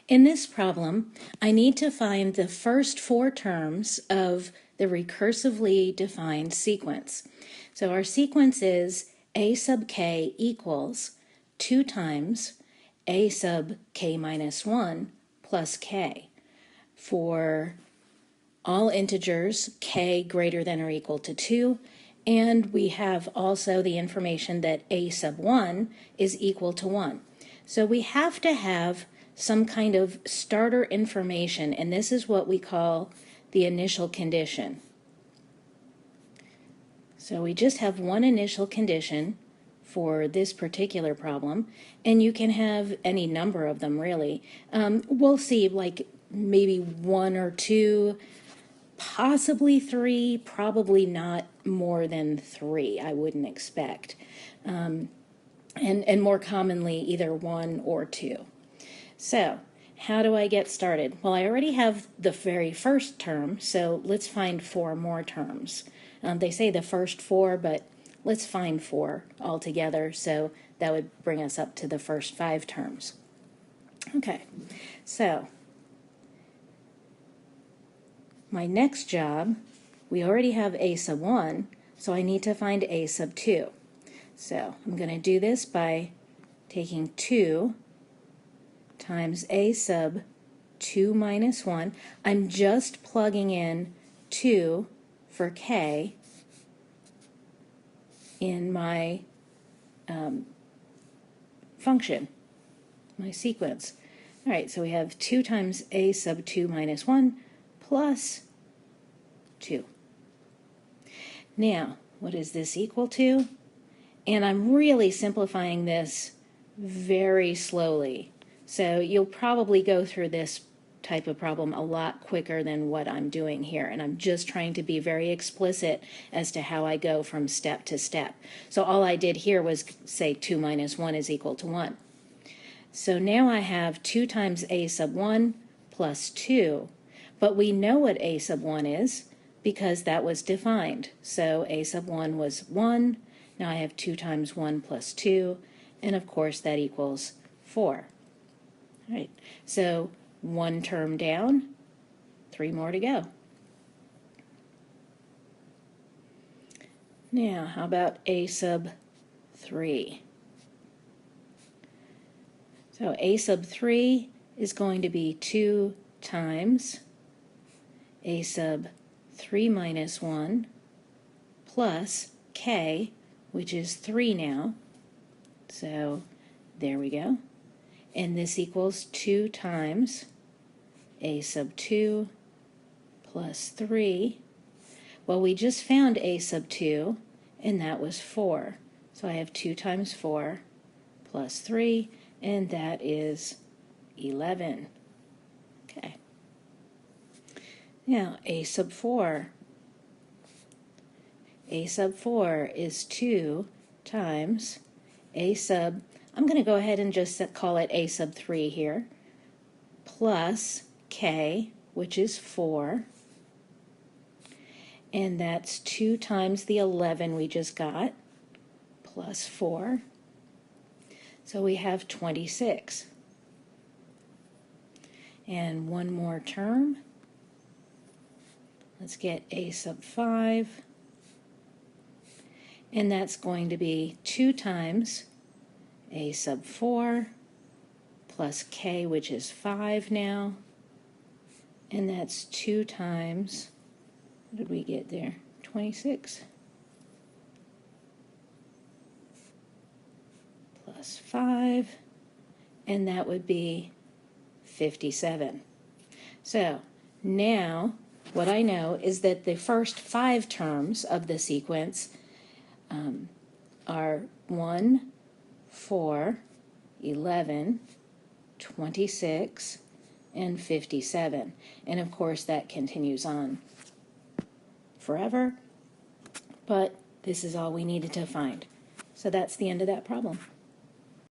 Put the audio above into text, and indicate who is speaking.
Speaker 1: In this problem, I need to find the first four terms of the recursively defined sequence. So our sequence is a sub k equals 2 times a sub k minus 1 plus k. For all integers, k greater than or equal to 2, and we have also the information that a sub 1 is equal to 1. So we have to have some kind of starter information, and this is what we call the initial condition. So we just have one initial condition for this particular problem, and you can have any number of them really. We'll see like maybe 1 or 2, possibly 3, probably not more than 3, I wouldn't expect. And more commonly either 1 or 2. So how do I get started? Well, I already have the very first term, so let's find 4 more terms. They say the first 4, but let's find 4 altogether, so that would bring us up to the first 5 terms. Okay, so my next job, we already have a sub 1, so I need to find a sub 2. So I'm going to do this by taking 2 times a sub 2 minus 1. I'm just plugging in 2 for k in my function, my sequence. All right, so we have 2 times a sub 2 minus 1 plus 2. Now, what is this equal to? And I'm really simplifying this very slowly. So you'll probably go through this type of problem a lot quicker than what I'm doing here, and I'm just trying to be very explicit as to how I go from step to step. So all I did here was say 2 minus 1 is equal to 1. So now I have 2 times a sub 1 plus 2, but we know what a sub 1 is because that was defined. So a sub 1 was 1, now I have 2 times 1 plus 2, and of course that equals 4. All right, so 1 term down, 3 more to go. Now, how about a sub 3? So a sub 3 is going to be 2 times a sub 3 minus 1 plus k, which is 3 now. So there we go. And this equals 2 times a sub 2 plus 3. Well, we just found a sub 2, and that was 4. So I have 2 times 4 plus 3, and that is 11. Okay. Now, a sub 4. A sub 4 is 2 times a sub, I'm going to go ahead and just call it a sub 3 here, plus k, which is 4, and that's 2 times the 11 we just got, plus 4, so we have 26. And one more term, let's get a sub 5, and that's going to be 2 times a sub 4 plus k, which is 5 now, and that's 2 times, what did we get there, 26 plus 5, and that would be 57. So now what I know is that the first 5 terms of the sequence are 1, 4, 11, 26, and 57. And of course that continues on forever, but this is all we needed to find. So that's the end of that problem.